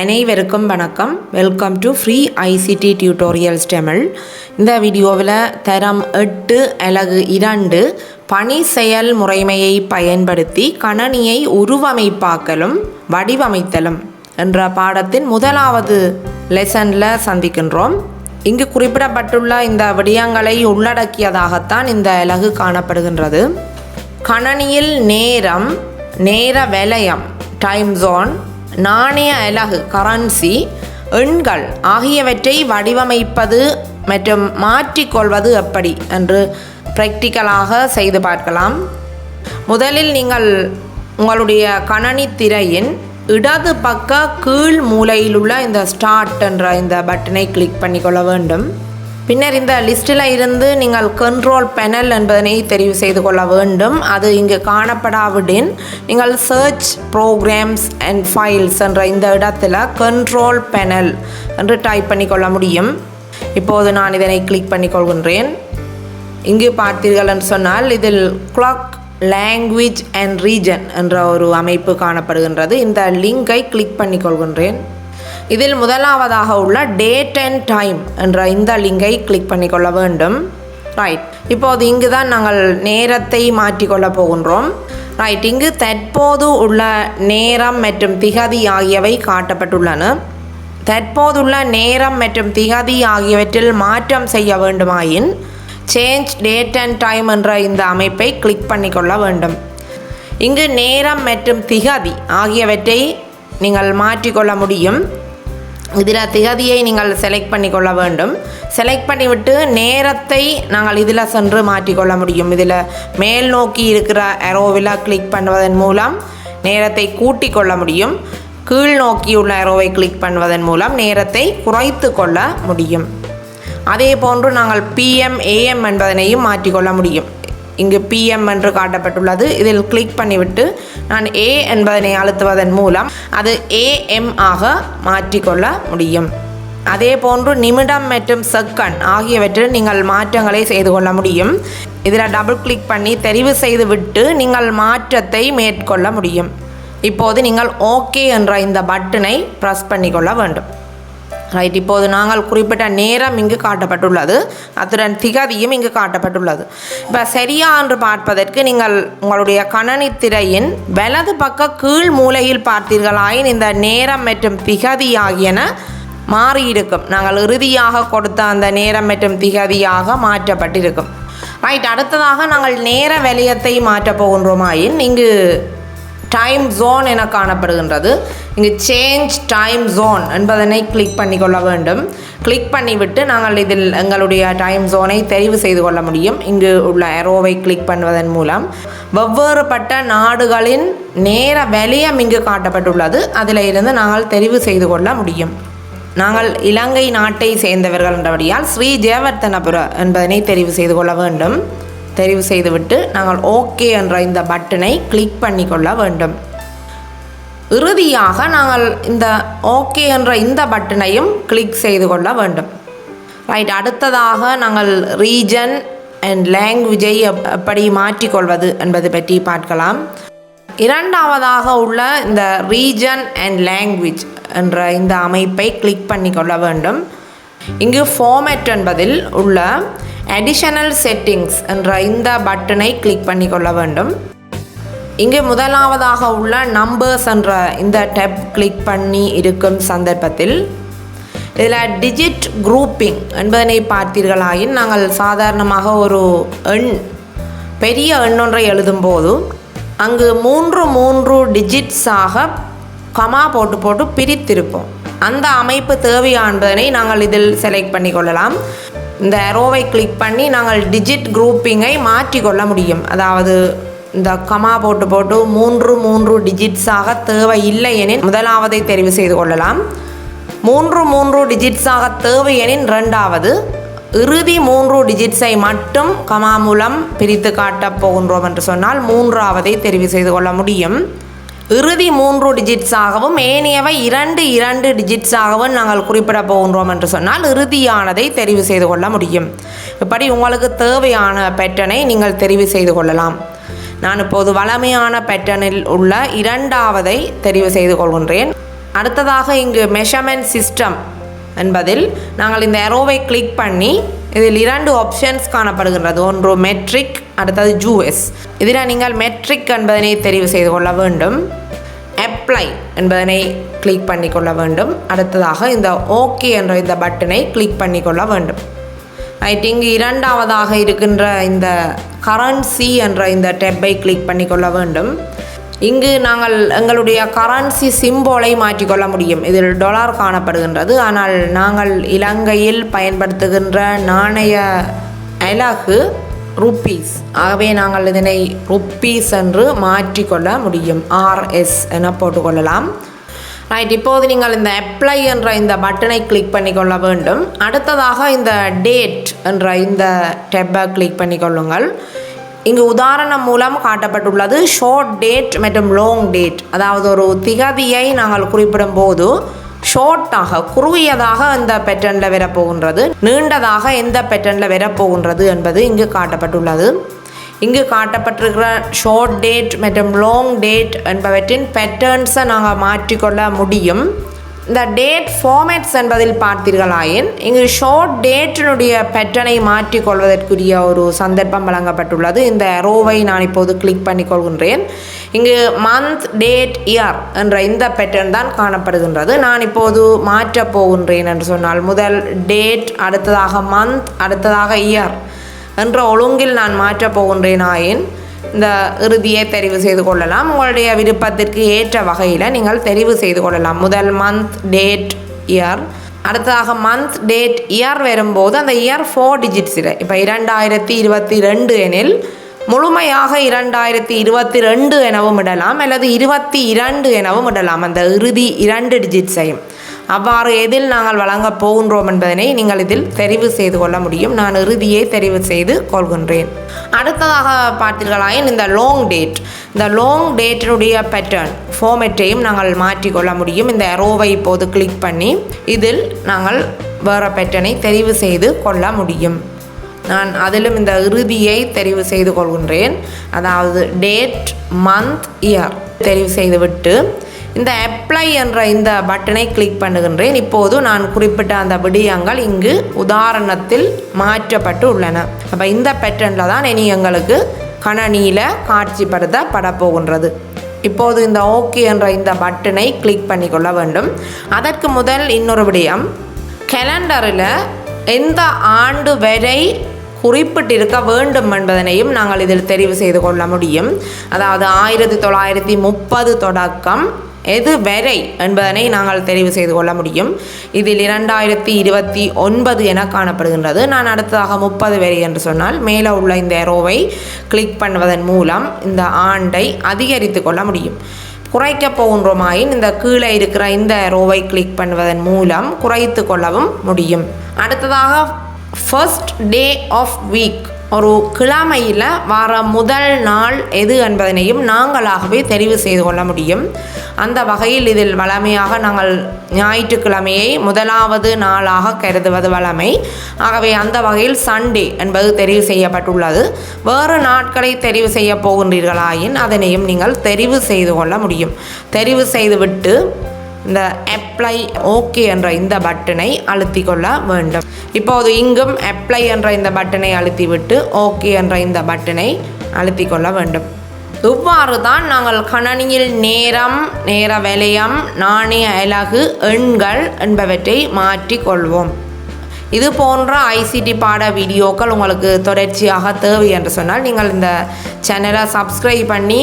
அனைவருக்கும் வணக்கம். Welcome to free ICT tutorials Tamil. இந்த வீடியோவில் தரம் 8 அலகு 2 பணி செயல் முறைமையை பயன்படுத்தி கணனியை உருவமைப்பாக்கலும் வடிவமைத்தலும் என்ற பாடத்தின் முதலாவது லெசனில் சந்திக்கின்றோம். இங்கு குறிப்பிடப்பட்டுள்ள இந்த விடயங்களை உள்ளடக்கியதாகத்தான் இந்த அலகு காணப்படுகின்றது. கணனியில் நேரம், நேர வலயம் டைம் ஜோன், நாணய அலகு கரன்சி, எண்கள் ஆகியவற்றை வடிவமைப்பது மற்றும் மாற்றிக்கொள்வது எப்படி என்று பிராக்டிக்கலாக செய்து பார்க்கலாம். முதலில் நீங்கள் உங்களுடைய கணனி திரையின் இடது பக்க கீழ் மூலையில் உள்ள இந்த ஸ்டார்ட் என்ற இந்த பட்டனை கிளிக் பண்ணிக்கொள்ள வேண்டும். பின்னர் இந்த லிஸ்ட்டில் இருந்து நீங்கள் கண்ட்ரோல் பேனல் என்பதனை தெரிவு செய்து கொள்ள வேண்டும். அது இங்கு காணப்படாவிடின் நீங்கள் சர்ச் ப்ரோக்ராம்ஸ் அண்ட் ஃபைல்ஸ் என்ற இந்த இடத்துல கண்ட்ரோல் பேனல் என்று டைப் பண்ணிக்கொள்ள முடியும். இப்போது நான் இதனை கிளிக் பண்ணிக்கொள்கின்றேன். இங்கு பார்த்தீர்கள் என்று சொன்னால் இதில் கிளாக், லாங்குவேஜ் அண்ட் ரீஜன் என்ற ஒரு அமைப்பு காணப்படுகின்றது. இந்த லிங்கை கிளிக் பண்ணிக்கொள்கின்றேன். இதில் முதலாவதாக உள்ள டேட் அண்ட் டைம் என்ற இந்த லிங்கை கிளிக் பண்ணிக்கொள்ள வேண்டும். ரைட், இப்போது இங்கு தான் நாங்கள் நேரத்தை மாற்றிக்கொள்ள போகின்றோம். ரைட், இங்கு தற்போது உள்ள நேரம் மற்றும் திகதி ஆகியவை காட்டப்பட்டுள்ளன. தற்போதுள்ள நேரம் மற்றும் திகதி ஆகியவற்றில் மாற்றம் செய்ய வேண்டுமாயின் சேஞ்ச் டேட் அண்ட் டைம் என்ற இந்த அமைப்பை கிளிக் பண்ணிக்கொள்ள வேண்டும். இங்கு நேரம் மற்றும் திகதி ஆகியவற்றை நீங்கள் மாற்றிக்கொள்ள முடியும். இதில் திகதியை நீங்கள் செலக்ட் பண்ணிக்கொள்ள வேண்டும். செலக்ட் பண்ணிவிட்டு நேரத்தை நாங்கள் இதில் சென்று மாற்றிக்கொள்ள முடியும். இதில் மேல் நோக்கி இருக்கிற அரோவில் கிளிக் பண்ணுவதன் மூலம் நேரத்தை கூட்டிக் கொள்ள முடியும். கீழ் நோக்கியுள்ள அரோவை கிளிக் பண்ணுவதன் மூலம் நேரத்தை குறைத்து கொள்ள முடியும். அதே போன்று நாங்கள் PM AM என்பதனையும் மாற்றிக்கொள்ள முடியும். இங்கு PM என்று காட்டப்பட்டுள்ளது. இதில் கிளிக் பண்ணிவிட்டு நான் A என்பதனை அழுத்துவதன் மூலம் அது AM ஆக மாற்றிக்கொள்ள முடியும். அதே போன்று நிமிடம் மற்றும் செகண்ட் ஆகியவற்றில் நீங்கள் மாற்றங்களை செய்து கொள்ள முடியும். இதில் டபுள் கிளிக் பண்ணி தெரிவு செய்து விட்டு நீங்கள் மாற்றத்தை மேற்கொள்ள முடியும். இப்போது நீங்கள் ஓகே என்ற இந்த பட்டனை ப்ரெஸ் பண்ணிக்கொள்ள வேண்டும். ரைட், இப்போது நாங்கள் குறிப்பிட்ட நேரம் இங்கு காட்டப்பட்டுள்ளது, அத்துடன் திகதியும் இங்கு காட்டப்பட்டுள்ளது. இப்போ சரியா என்று பார்ப்பதற்கு நீங்கள் உங்களுடைய கணனி திரையின் வலது பக்க கீழ் மூலையில் பார்த்தீர்களாயின் இந்த நேரம் மற்றும் திகதி ஆகியன மாறியிருக்கும். நாங்கள் இறுதியாக கொடுத்த அந்த நேரம் மற்றும் திகதியாக மாற்றப்பட்டிருக்கும். ரைட், அடுத்ததாக நாங்கள் நேர வலயத்தை மாற்றப் போகின்றோமாயின் இங்கு டைம் ஜோன் என காணப்படுகின்றது. இங்கு சேஞ்ச் டைம் ஜோன் என்பதனை கிளிக் பண்ணிக்கொள்ள வேண்டும். கிளிக் பண்ணிவிட்டு நாங்கள் இதில் எங்களுடைய டைம் ஜோனை தெரிவு செய்து கொள்ள முடியும். இங்கு உள்ள அரோவை கிளிக் பண்ணுவதன் மூலம் வெவ்வேறுபட்ட நாடுகளின் நேர வலயம் இங்கு காட்டப்பட்டுள்ளது. அதில் இருந்து நாங்கள் தெரிவு செய்து கொள்ள முடியும். நாங்கள் இலங்கை நாட்டை சேர்ந்தவர்கள் என்றபடியால் ஸ்ரீ ஜெயவர்த்தனபுர என்பதனை தெரிவு செய்து கொள்ள வேண்டும். தெரிவு செய்துவிட்டு நாங்கள் ஓகே என்ற இந்த பட்டனை கிளிக் பண்ணிக்கொள்ள வேண்டும். இறுதியாக நாங்கள் இந்த ஓகே என்ற இந்த பட்டனையும் கிளிக் செய்து கொள்ள வேண்டும். ரைட், அடுத்ததாக நாங்கள் ரீஜன் அண்ட் லாங்குவேஜை எப்படி மாற்றிக்கொள்வது என்பது பற்றி பார்க்கலாம். இரண்டாவதாக உள்ள இந்த ரீஜன் அண்ட் லாங்குவேஜ் என்ற இந்த அமைப்பை கிளிக் பண்ணிக்கொள்ள வேண்டும். இங்கு ஃபார்மேட் என்பதில் உள்ள அடிஷனல் செட்டிங்ஸ் என்ற இந்த பட்டனை கிளிக் பண்ணிக்கொள்ள வேண்டும். இங்கு முதலாவதாக உள்ள நம்பர்ஸ் என்ற இந்த டேப் கிளிக் பண்ணி இருக்கும் சந்தர்ப்பத்தில் இதில் டிஜிட் குரூப்பிங் என்பதனை பார்த்தீர்களாயின் நாங்கள் சாதாரணமாக ஒரு எண், பெரிய எண்ணொன்றை எழுதும்போது அங்கு 3 டிஜிட்ஸாக கமா போட்டு பிரித்திருப்போம். அந்த அமைப்பு தேவையானதனை நாங்கள் இதில் செலக்ட் பண்ணிக்கொள்ளலாம். இந்த அரோவை கிளிக் பண்ணி நாங்கள் டிஜிட் குரூப்பிங்கை மாற்றிக்கொள்ள முடியும். அதாவது இந்த கமா போட்டு 3 டிஜிட்ஸாக தேவை இல்லை எனின் முதலாவதை தெரிவு செய்து கொள்ளலாம். 3 டிஜிட்ஸாக தேவை எனின் இரண்டாவது, இறுதி 3 டிஜிட்ஸை மட்டும் கமா மூலம் பிரித்து காட்டப் போகின்றோம் என்று சொன்னால் மூன்றாவதை தெரிவு செய்து கொள்ள முடியும். இறுதி 3 டிஜிட்ஸாகவும் ஏனையவை 2 டிஜிட்ஸாகவும் நாங்கள் குறிப்பிட போகின்றோம் என்று சொன்னால் இறுதியானதை தெரிவு செய்து கொள்ள முடியும். இப்படி உங்களுக்கு தேவையான பேட்டர்னை நீங்கள் தெரிவு செய்து கொள்ளலாம். நான் இப்போது வழமையான பேட்டர்னில் உள்ள இரண்டாவதை தெரிவு செய்து கொள்கின்றேன். அடுத்ததாக இங்கு மெஷர்மெண்ட் சிஸ்டம் என்பதில் நாங்கள் இந்த ஏரோவை கிளிக் பண்ணி இதில் 2 ஆப்ஷன்ஸ் காணப்படுகின்றது. ஒன்று மெட்ரிக், அடுத்தது ஜூஎஸ். இதில் நீங்கள் மெட்ரிக் என்பதனை தெரிவு செய்து கொள்ள வேண்டும். அப்ளை என்பதனை கிளிக் பண்ணிக்கொள்ள வேண்டும். அடுத்ததாக இந்த ஓகே என்ற இந்த பட்டனை கிளிக் பண்ணிக்கொள்ள வேண்டும். ரைட், இங்கு 2ஆவதாக இருக்கின்ற இந்த கரன்சி என்ற இந்த டெப்பை கிளிக் பண்ணிக்கொள்ள வேண்டும். இங்கு நாங்கள் எங்களுடைய கரன்சி சிம்போலை மாற்றிக்கொள்ள முடியும். இதில் $, காணப்படுகின்றது. ஆனால் நாங்கள் இலங்கையில் பயன்படுத்துகின்ற நாணய அலகு ருப்பீஸ். ஆகவே நாங்கள் இதனை ருப்பீஸ் என்று மாற்றிக்கொள்ள முடியும். RS என போட்டுக்கொள்ளலாம். ரைட், இப்போது நீங்கள் இந்த அப்ளை என்ற இந்த பட்டனை கிளிக் பண்ணிக்கொள்ள வேண்டும். அடுத்ததாக இந்த டேட் என்ற இந்த டெப்பை கிளிக் பண்ணிக்கொள்ளுங்கள். இங்கு உதாரணம் மூலம் காட்டப்பட்டுள்ளது ஷார்ட் டேட் மற்றும் லாங் டேட். அதாவது ஒரு திகதியை நாங்கள் குறிப்பிடும் போது ஷார்ட்டாக குறுகியதாக எந்த பேட்டர்னில் வரப்போகின்றது, நீண்டதாக எந்த பேட்டர்னில் வரப்போகின்றது என்பது இங்கு காட்டப்பட்டுள்ளது. இங்கு காட்டப்பட்டிருக்கிற ஷார்ட் டேட் மற்றும் லாங் டேட் என்பவற்றின் பேட்டர்ன்ஸை நாங்கள் மாற்றிக்கொள்ள முடியும். இந்த டேட் ஃபார்மேட்ஸ் என்பதில் பார்த்தீர்களாயின் இங்கு ஷார்ட் டேட்டினுடைய பேட்டர்னை மாற்றிக்கொள்வதற்குரிய ஒரு சந்தர்ப்பம் வழங்கப்பட்டுள்ளது. இந்த அரோவை நான் இப்போது கிளிக் பண்ணிக்கொள்கின்றேன். இங்கு மந்த், டேட், இயர் என்ற இந்த பேட்டர்ன் தான் காணப்படுகின்றது. நான் இப்போது மாற்றப் போகின்றேன் என்று சொன்னால் முதல் டேட், அடுத்ததாக மந்த், அடுத்ததாக இயர் என்ற ஒழுங்கில் நான் மாற்றப் போகின்றேன். ஆயின் இந்த இறுதியை தெரிவு செய்து கொள்ளலாம். உங்களுடைய விருப்பத்திற்கு ஏற்ற வகையில் நீங்கள் தெரிவு செய்து கொள்ளலாம். முதல் மந்த், டேட், இயர், அடுத்ததாக மந்த், டேட், இயர் வரும்போது அந்த இயர் 4 டிஜிட்ஸில் இப்போ 2022 எனில் முழுமையாக 2022 எனவும் இடலாம், அல்லது 22 எனவும் இடலாம். அந்த இறுதி 2 டிஜிட்ஸையும் அவ்வாறு எதில் நாங்கள் வழங்கப் போகின்றோம் என்பதனை நீங்கள் இதில் தெரிவு செய்து கொள்ள முடியும். நான் இறுதியை தெரிவு செய்து கொள்கின்றேன். அடுத்ததாக பார்த்தீர்களாயின் இந்த லாங் டேட், இந்த லாங் டேட்டினுடைய பேட்டர்ன் ஃபார்மேட்டையும் நாங்கள் மாற்றிக்கொள்ள முடியும். இந்த அரோவை இப்போது கிளிக் பண்ணி இதில் நாங்கள் வேறு பேட்டர்னை தெரிவு செய்து கொள்ள முடியும். நான் அதிலும் இந்த இறுதியை தெரிவு செய்து கொள்கின்றேன். அதாவது டேட், மந்த், இயர் தெரிவு செய்துவிட்டு இந்த அப்ளை என்ற இந்த பட்டனை கிளிக் பண்ணுகின்றேன். இப்போது நான் குறிப்பிட்ட அந்த விடயங்கள் இங்கு உதாரணத்தில் மாற்றப்பட்டு உள்ளன. அப்போ இந்த பேட்டர்னில் தான் இனி எங்களுக்கு கணனியில் காட்சிப்படுத்தப்பட போகின்றது. இப்போது இந்த ஓகே என்ற இந்த பட்டனை கிளிக் பண்ணிக்கொள்ள வேண்டும். அதற்கு முதல் இன்னொரு விடயம், கேலண்டரில் எந்த ஆண்டு வரை குறிப்பிட்டிருக்க வேண்டும் என்பதனையும் நாங்கள் இதில் தெரிவு செய்து கொள்ள முடியும். அதாவது 1930 தொடக்கம் எது வரை என்பதனை நாங்கள் தெரிவு செய்து கொள்ள முடியும். இதில் 2029 என காணப்படுகின்றது. நான் அடுத்ததாக 30 வரை என்று சொன்னால் மேலே உள்ள இந்த ஏரோவை கிளிக் பண்ணுவதன் மூலம் இந்த ஆண்டை அதிகரித்து கொள்ள முடியும். குறைக்க போகின்றோமாயின் இந்த கீழே இருக்கிற இந்த ஏரோவை கிளிக் பண்ணுவதன் மூலம் குறைத்து கொள்ளவும் முடியும். அடுத்ததாக ஃபர்ஸ்ட் டே ஆஃப் வீக், ஒரு கிழமையில் வர முதல் நாள் எது என்பதனையும் நாங்களாகவே தெரிவு செய்து கொள்ள முடியும். அந்த வகையில் இதில் வழமையாக நாங்கள் ஞாயிற்றுக்கிழமையை முதலாவது நாளாக கருதுவது வழமை. ஆகவே அந்த வகையில் சண்டே என்பது தெரிவு செய்யப்பட்டுள்ளது. வேறு நாட்களை தெரிவு செய்ய போகின்றீர்களாயின் அதனையும் நீங்கள் தெரிவு செய்து கொள்ள முடியும். தெரிவு செய்துவிட்டு இந்த அப்ளை ஓகே என்ற இந்த பட்டனை அழுத்தி கொள்ள வேண்டும். இப்போது இங்கும் அப்ளை என்ற இந்த பட்டனை அழுத்திவிட்டு ஓகே என்ற இந்த பட்டனை அழுத்தி கொள்ள வேண்டும். இவ்வாறு தான் நாங்கள் கணனியில் நேரம், நேர வலயம், நாணய அலகு, எண்கள் என்பவற்றை மாற்றிக்கொள்வோம். இது போன்ற ICT பாட வீடியோக்கள் உங்களுக்கு தொடர்ச்சியாக தேவை என்று சொன்னால் நீங்கள் இந்த சேனலை சப்ஸ்கிரைப் பண்ணி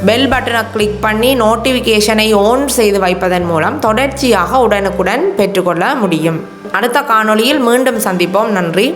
பெல் பட்டனை கிளிக் பண்ணி நோட்டிஃபிகேஷனை ஆன் செய்து வைப்பதன் மூலம் தொடர்ச்சியாக உடனுக்குடன் பெற்றுக்கொள்ள முடியும். அடுத்த காணொளியில் மீண்டும் சந்திப்போம். நன்றி.